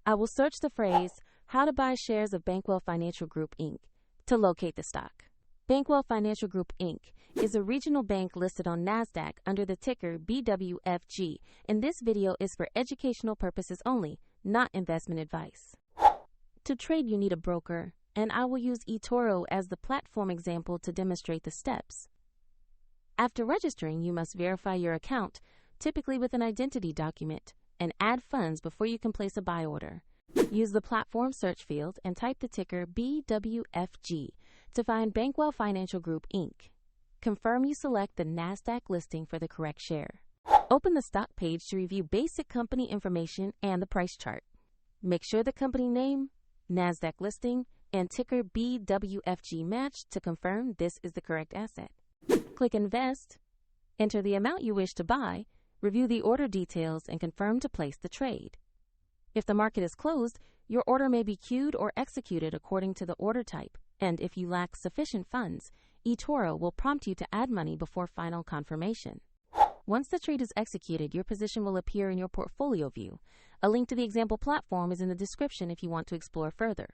I will search the phrase, "How to buy shares of Bankwell Financial Group Inc." to locate the stock. Bankwell Financial Group Inc. is a regional bank listed on NASDAQ under the ticker BWFG, and this video is for educational purposes only, not investment advice. To trade, you need a broker, and I will use eToro as the platform example to demonstrate the steps. After registering, you must verify your account, typically with an identity document, and add funds before you can place a buy order. Use the platform search field and type the ticker BWFG to find Bankwell Financial Group Inc. Confirm you select the NASDAQ listing for the correct share. Open the stock page to review basic company information and the price chart. Make sure the company name, NASDAQ listing, and ticker BWFG match to confirm this is the correct asset. Click Invest, enter the amount you wish to buy, review the order details, and confirm to place the trade. If the market is closed, your order may be queued or executed according to the order type, and if you lack sufficient funds, eToro will prompt you to add money before final confirmation. Once the trade is executed, your position will appear in your portfolio view. A link to the example platform is in the description if you want to explore further.